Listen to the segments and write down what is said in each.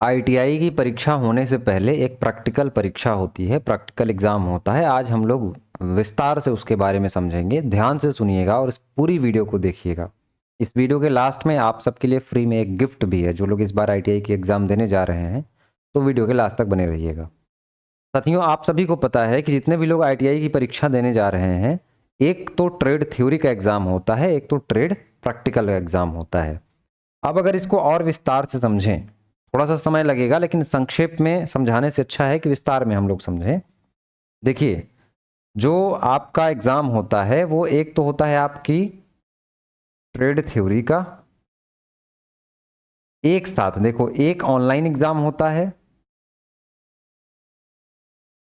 ITI की परीक्षा होने से पहले एक प्रैक्टिकल परीक्षा होती है, प्रैक्टिकल एग्जाम होता है। आज हम लोग विस्तार से उसके बारे में समझेंगे। ध्यान से सुनिएगा और इस पूरी वीडियो को देखिएगा। इस वीडियो के लास्ट में आप सबके लिए फ्री में एक गिफ्ट भी है। जो लोग इस बार आईटीआई की एग्जाम देने जा रहे हैं तो वीडियो के लास्ट तक बने रहिएगा। साथियों, आप सभी को पता है कि जितने भी लोग आईटीआई की परीक्षा देने जा रहे हैं, एक तो ट्रेड थ्योरी का एग्जाम होता है, एक तो ट्रेड प्रैक्टिकल का एग्जाम होता है। अब अगर इसको और विस्तार से समझें, थोड़ा सा समय लगेगा, लेकिन संक्षेप में समझाने से अच्छा है कि विस्तार में हम लोग समझें। देखिए, जो आपका एग्जाम होता है वो एक तो होता है आपकी ट्रेड थ्योरी का, एक साथ देखो एक ऑनलाइन एग्जाम होता है।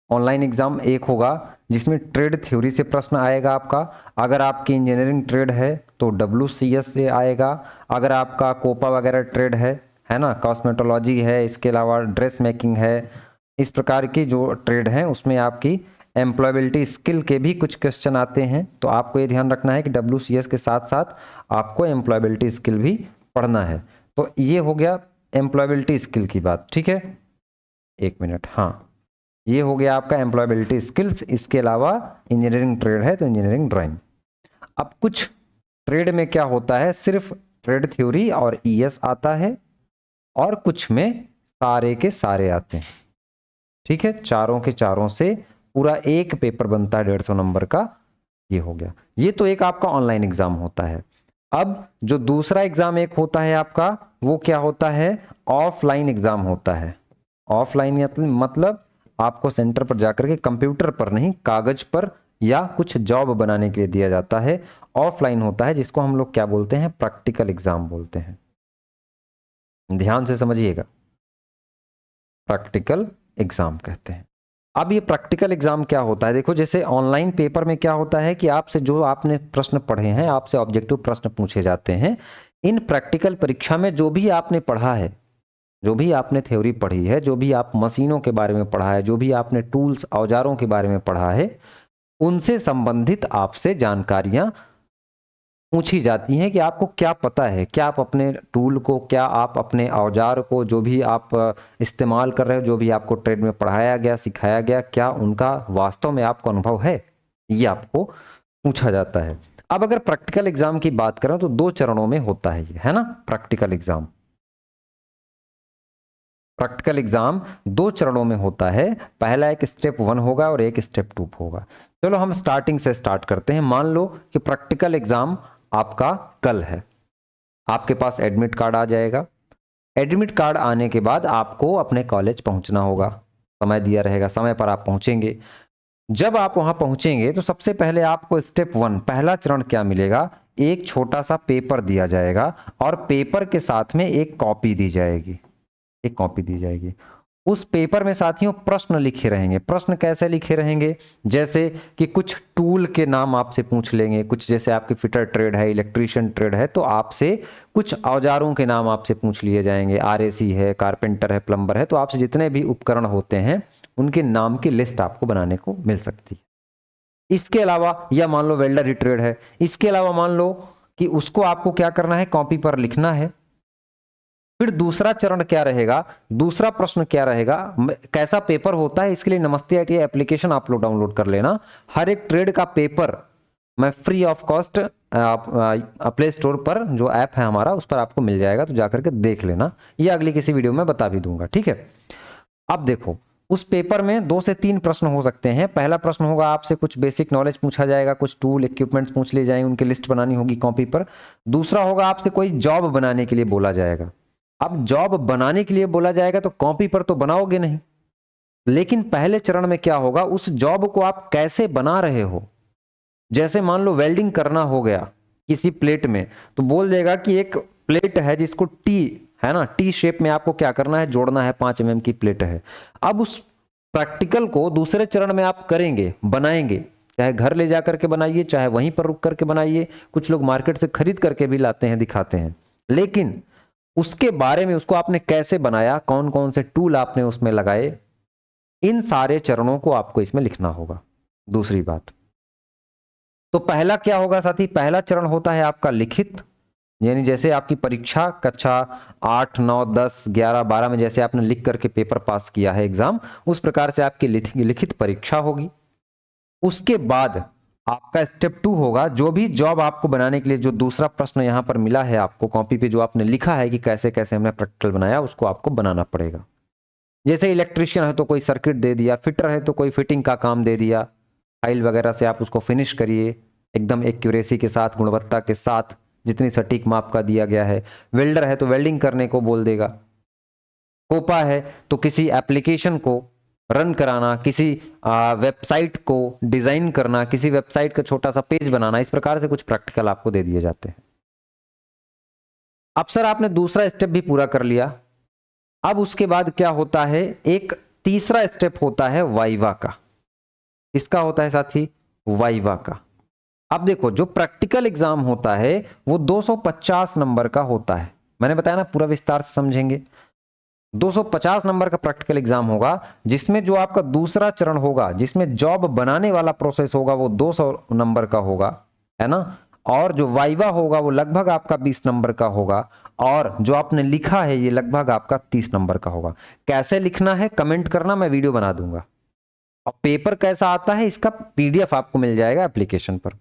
ऑनलाइन एग्जाम एक होगा जिसमें ट्रेड थ्योरी से प्रश्न आएगा आपका। अगर आपकी इंजीनियरिंग ट्रेड है तो WCS से आएगा। अगर आपका कोपा वगैरह ट्रेड है ना, कॉस्मेटोलॉजी है, इसके अलावा ड्रेस मेकिंग है, इस प्रकार की जो ट्रेड है उसमें आपकी एम्प्लॉयबिलिटी स्किल के भी कुछ क्वेश्चन आते हैं। तो आपको ये ध्यान रखना है कि WCS के साथ साथ आपको एम्प्लॉयबिलिटी स्किल भी पढ़ना है। तो ये हो गया एम्प्लॉयबिलिटी स्किल की बात, ठीक है। एक मिनट, हाँ, ये हो गया आपका एम्प्लॉयबिलिटी स्किल्स। इसके अलावा इंजीनियरिंग ट्रेड है तो इंजीनियरिंग ड्राइंग। अब कुछ ट्रेड में क्या होता है, सिर्फ ट्रेड थ्योरी और ES आता है, और कुछ में सारे के सारे आते हैं, ठीक है। चारों के चारों से पूरा एक पेपर बनता है 150 नंबर का। ये हो गया, ये तो एक आपका ऑनलाइन एग्जाम होता है। अब जो दूसरा एग्जाम एक होता है आपका, वो क्या होता है, ऑफलाइन एग्जाम होता है। ऑफलाइन मतलब आपको सेंटर पर जाकर के कंप्यूटर पर नहीं, कागज पर या कुछ जॉब बनाने के लिए दिया जाता है। ऑफलाइन होता है जिसको हम लोग क्या बोलते हैं, प्रैक्टिकल एग्जाम बोलते हैं। ध्यान से समझिएगा, प्रैक्टिकल एग्जाम कहते हैं। अब ये प्रैक्टिकल एग्जाम क्या होता है, देखो जैसे ऑनलाइन पेपर में क्या होता है कि आपसे जो आपने प्रश्न पढ़े हैं, आपसे ऑब्जेक्टिव प्रश्न पूछे जाते हैं। इन प्रैक्टिकल परीक्षा में जो भी आपने पढ़ा है, जो भी आपने थ्योरी पढ़ी है, जो भी आप मशीनों के बारे में पढ़ा है, जो भी आपने टूल्स औजारों के बारे में पढ़ा है, उनसे संबंधित आपसे जानकारियां पूछी जाती हैं कि आपको क्या पता है, क्या आप अपने टूल को, क्या आप अपने औजार को, जो भी आप इस्तेमाल कर रहे हो, जो भी आपको ट्रेड में पढ़ाया गया, सिखाया गया, क्या उनका वास्तव में आपको अनुभव है, ये आपको पूछा जाता है। अब अगर प्रैक्टिकल एग्जाम की बात करें तो 2 चरणों में होता है ये, है ना। प्रैक्टिकल एग्जाम, प्रैक्टिकल एग्जाम 2 चरणों में होता है। पहला एक स्टेप 1 होगा और एक स्टेप 2 होगा। चलो हम स्टार्टिंग से स्टार्ट करते हैं। मान लो कि प्रैक्टिकल एग्जाम आपका कल है, आपके पास एडमिट कार्ड आ जाएगा। एडमिट कार्ड आने के बाद आपको अपने कॉलेज पहुंचना होगा, समय दिया रहेगा, समय पर आप पहुंचेंगे। जब आप वहां पहुंचेंगे तो सबसे पहले आपको स्टेप 1 पहला चरण क्या मिलेगा, एक छोटा सा पेपर दिया जाएगा और पेपर के साथ में एक कॉपी दी जाएगी, एक कॉपी दी जाएगी। उस पेपर में साथियों प्रश्न लिखे रहेंगे। प्रश्न कैसे लिखे रहेंगे, जैसे कि कुछ टूल के नाम आपसे पूछ लेंगे, कुछ जैसे आपकी फिटर ट्रेड है, इलेक्ट्रीशियन ट्रेड है, तो आपसे कुछ औजारों के नाम आपसे पूछ लिए जाएंगे। RAC है, कारपेंटर है, प्लम्बर है, तो आपसे जितने भी उपकरण होते हैं उनके नाम की लिस्ट आपको बनाने को मिल सकती है। इसके अलावा, या मान लो वेल्डर ही ट्रेड है, इसके अलावा मान लो कि उसको आपको क्या करना है, कॉपी पर लिखना है। फिर दूसरा चरण क्या रहेगा, दूसरा प्रश्न क्या रहेगा, कैसा पेपर होता है, इसके लिए नमस्ते ITI एप्लीकेशन आप लोग डाउनलोड कर लेना। हर एक ट्रेड का पेपर मैं free of cost play store पर जो ऐप है हमारा, उस पर आपको मिल जाएगा, तो जाकर के देख लेना। ये अगली किसी वीडियो में बता भी दूंगा, ठीक है। अब देखो, उस पेपर में 2 से 3 प्रश्न हो सकते हैं। पहला प्रश्न होगा आपसे कुछ बेसिक नॉलेज पूछा जाएगा, कुछ टूल इक्विपमेंट्स पूछ लिए जाएंगे, उनकी लिस्ट बनानी होगी कॉपी पर। दूसरा होगा आपसे कोई जॉब बनाने के लिए बोला जाएगा। अब जॉब बनाने के लिए बोला जाएगा तो कॉपी पर तो बनाओगे नहीं, लेकिन पहले चरण में क्या होगा, उस जॉब को आप कैसे बना रहे हो। जैसे मान लो वेल्डिंग करना हो गया किसी प्लेट में, तो बोल देगा कि एक प्लेट है जिसको टी, है ना, टी शेप में आपको क्या करना है, जोड़ना है, 5 mm की प्लेट है। अब उस प्रैक्टिकल को दूसरे चरण में आप करेंगे, बनाएंगे, चाहे घर ले जाकर के बनाइए, चाहे वहीं पर रुक करके बनाइए। कुछ लोग मार्केट से खरीद करके भी लाते हैं, दिखाते हैं। लेकिन उसके बारे में, उसको आपने कैसे बनाया, कौन कौन से टूल आपने उसमें लगाए, इन सारे चरणों को आपको इसमें लिखना होगा। दूसरी बात, तो पहला क्या होगा साथी, पहला चरण होता है आपका लिखित, यानी जैसे आपकी परीक्षा कक्षा 8, 9, 10, 11, 12 में जैसे आपने लिख करके पेपर पास किया है एग्जाम, उस प्रकार से आपकी लिखित परीक्षा होगी। उसके बाद आपका स्टेप 2 होगा, जो भी जॉब आपको बनाने के लिए जो दूसरा प्रश्न यहां पर मिला है आपको कॉपी पे, जो आपने लिखा है कि कैसे कैसे हमने प्रैक्टिकल बनाया, उसको आपको बनाना पड़ेगा। जैसे इलेक्ट्रीशियन है तो कोई सर्किट दे दिया, फिटर है तो कोई फिटिंग का काम दे दिया, फाइल वगैरह से आप उसको फिनिश करिए एकदम एक्यूरेसी के साथ, गुणवत्ता के साथ, जितनी सटीक माप का दिया गया है। वेल्डर है तो वेल्डिंग करने को बोल देगा। कोपा है तो किसी एप्लीकेशन को रन कराना, किसी वेबसाइट को डिजाइन करना, किसी वेबसाइट का छोटा सा पेज बनाना, इस प्रकार से कुछ प्रैक्टिकल आपको दे दिए जाते हैं। अब सर आपने दूसरा स्टेप भी पूरा कर लिया, अब उसके बाद क्या होता है, एक तीसरा स्टेप होता है वाइवा का। इसका होता है साथी वाइवा का। अब देखो जो प्रैक्टिकल एग्जाम होता है वो 250 नंबर का होता है, मैंने बताया ना, पूरा विस्तार से समझेंगे। 250 नंबर का प्रैक्टिकल एग्जाम होगा, जिसमें जो आपका दूसरा चरण होगा, जिसमें जॉब बनाने वाला प्रोसेस होगा, वो 200 नंबर का होगा, है ना। और जो वाइवा होगा वो लगभग आपका 20 नंबर का होगा, और जो आपने लिखा है ये लगभग आपका 30 नंबर का होगा। कैसे लिखना है कमेंट करना, मैं वीडियो बना दूंगा। और पेपर कैसा आता है इसका पीडीएफ आपको मिल जाएगा एप्लीकेशन पर।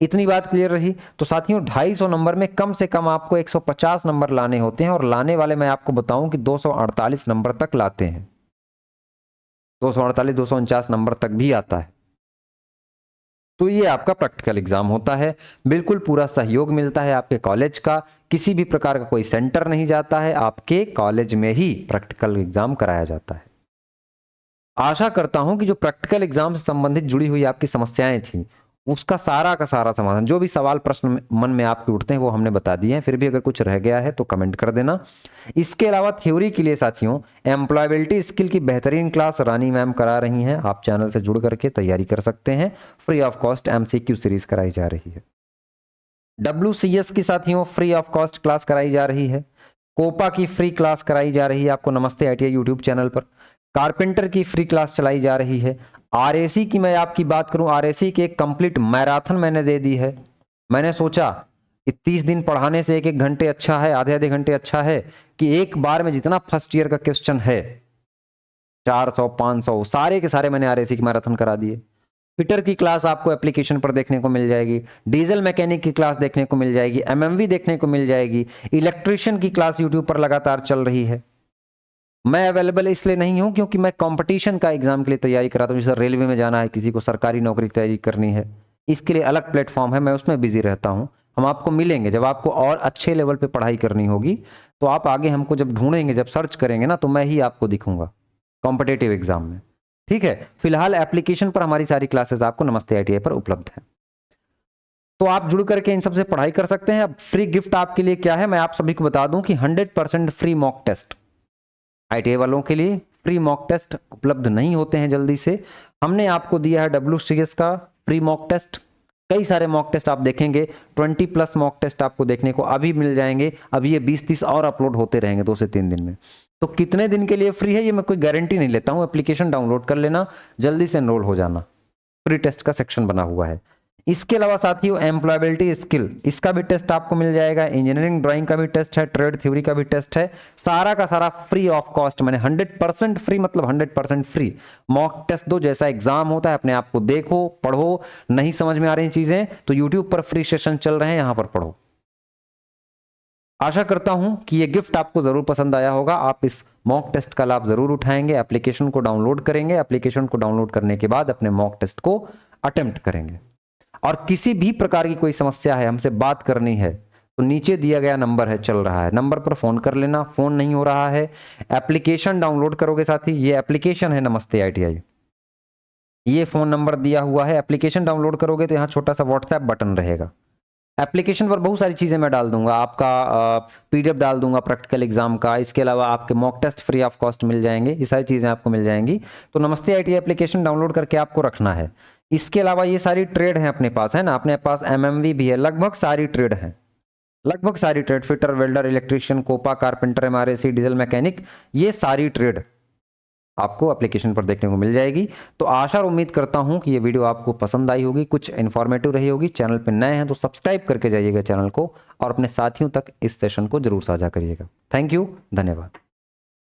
इतनी बात क्लियर रही। तो साथियों 250 नंबर में कम से कम आपको 150 नंबर लाने होते हैं, और लाने वाले मैं आपको बताऊं कि 248 नंबर तक लाते हैं, 248, 249 नंबर तक भी आता है। तो ये आपका प्रैक्टिकल एग्जाम होता है, बिल्कुल पूरा सहयोग मिलता है आपके कॉलेज का, किसी भी प्रकार का कोई सेंटर नहीं जाता है, आपके कॉलेज में ही प्रैक्टिकल एग्जाम कराया जाता है। आशा करता हूं कि जो प्रैक्टिकल एग्जाम से संबंधित जुड़ी हुई आपकी समस्याएं थी, उसका सारा का सारा समाधान, जो भी सवाल प्रश्न मन में आपके उठते हैं वो हमने बता दिए हैं। फिर भी अगर कुछ रह गया है तो कमेंट कर देना। इसके अलावा थ्योरी के लिए साथियों एम्प्लॉयबिलिटी स्किल की बेहतरीन क्लास रानी मैम करा रही हैं, आप चैनल से जुड़ करके तैयारी कर सकते हैं। Free of cost MCQ series कराई जा रही है। WCS की साथियों फ्री ऑफ कॉस्ट क्लास कराई जा रही है। कोपा की फ्री क्लास कराई जा रही है आपको नमस्ते ITI यूट्यूब चैनल पर। कारपेंटर की फ्री क्लास चलाई जा रही है। RAC की मैं आपकी बात करूं, RAC की एक कंप्लीट मैराथन मैंने दे दी है। मैंने सोचा कि 30 दिन पढ़ाने से 1-1 घंटे अच्छा है, आधे-आधे घंटे अच्छा है, कि एक बार में जितना फर्स्ट ईयर का क्वेश्चन है 400, 500 सारे के सारे मैंने RAC की मैराथन करा दिए। फिटर की क्लास आपको एप्लीकेशन पर देखने को मिल जाएगी, डीजल मैकेनिक की क्लास देखने को मिल जाएगी, MMV देखने को मिल जाएगी, इलेक्ट्रिशियन की क्लास यूट्यूब पर लगातार चल रही है। मैं अवेलेबल इसलिए नहीं हूं क्योंकि मैं कंपटीशन का एग्जाम के लिए तैयारी कराता हूं, जैसे रेलवे में जाना है, किसी को सरकारी नौकरी की तैयारी करनी है, इसके लिए अलग प्लेटफॉर्म है, मैं उसमें बिजी रहता हूं। हम आपको मिलेंगे जब आपको और अच्छे लेवल पे पढ़ाई करनी होगी, तो आप आगे हमको जब ढूंढेंगे, जब सर्च करेंगे ना, तो मैं ही आपको दिखूंगा कॉम्पिटेटिव एग्जाम में। ठीक है, फिलहाल एप्लीकेशन पर हमारी सारी क्लासेस आपको नमस्ते ITI पर उपलब्ध है, तो आप जुड़ करके इन सबसे पढ़ाई कर सकते हैं। अब फ्री गिफ्ट आपके लिए क्या है, मैं आप सभी को बता दूं कि 100% फ्री मॉक टेस्ट ITI वालों के लिए फ्री मॉक टेस्ट उपलब्ध नहीं होते हैं जल्दी से। हमने आपको दिया है WCS का फ्री मॉक टेस्ट। कई सारे मॉक टेस्ट आप देखेंगे, 20+ मॉक टेस्ट आपको देखने को अभी मिल जाएंगे। अभी ये 20-30 और अपलोड होते रहेंगे 2 से 3 दिन में। तो कितने दिन के लिए फ्री है ये मैं कोई गारंटी नहीं लेता हूं। एप्लीकेशन डाउनलोड कर लेना, जल्दी से एनरोल हो जाना, फ्री टेस्ट का सेक्शन बना हुआ है। इसके अलावा साथियों एम्प्लॉयबिलिटी स्किल, इसका भी टेस्ट आपको मिल जाएगा, इंजीनियरिंग ड्राइंग का भी टेस्ट है, ट्रेड थ्योरी का भी टेस्ट है, सारा का सारा फ्री ऑफ कॉस्ट। मैंने 100% फ्री मतलब 100% फ्री मॉक टेस्ट दो, जैसा एग्जाम होता है अपने आप को देखो, पढ़ो। नहीं समझ में आ रही चीजें तो यूट्यूब पर फ्री सेशन चल रहे हैं, यहां पर पढ़ो। आशा करता हूं कि ये गिफ्ट आपको जरूर पसंद आया होगा। आप इस मॉक टेस्ट का लाभ जरूर उठाएंगे, एप्लीकेशन को डाउनलोड करेंगे, एप्लीकेशन को डाउनलोड करने के बाद अपने मॉक टेस्ट को अटेम्प्ट करेंगे। और किसी भी प्रकार की कोई समस्या है, हमसे बात करनी है, तो नीचे दिया गया नंबर है, चल रहा है, नंबर पर फोन कर लेना। फोन नहीं हो रहा है, एप्लीकेशन डाउनलोड करोगे साथी, ये एप्लीकेशन है नमस्ते ITI, ये फोन नंबर दिया हुआ है। एप्लीकेशन डाउनलोड करोगे तो यहाँ छोटा सा व्हाट्सएप बटन रहेगा, एप्लीकेशन पर बहुत सारी चीजें मैं डाल दूंगा, आपका PDF डाल दूंगा प्रैक्टिकल एग्जाम का, इसके अलावा आपके mock test free of cost मिल जाएंगे, ये सारी चीजें आपको मिल जाएंगी। तो नमस्ते ITI एप्लीकेशन डाउनलोड करके आपको रखना है। इसके अलावा ये सारी ट्रेड है अपने पास, है ना, अपने पास MMV भी है, लगभग सारी ट्रेड है, लगभग सारी trade, fitter, welder, electrician, COPA, carpenter, MRAC, diesel mechanic, ये सारी ट्रेड आपको एप्लीकेशन पर देखने को मिल जाएगी। तो आशा और उम्मीद करता हूं कि ये वीडियो आपको पसंद आई होगी, कुछ इन्फॉर्मेटिव रही होगी। चैनल पर नए हैं तो सब्सक्राइब करके जाइएगा चैनल को और अपने साथियों तक इस सेशन को जरूर साझा करिएगा। थैंक यू, धन्यवाद।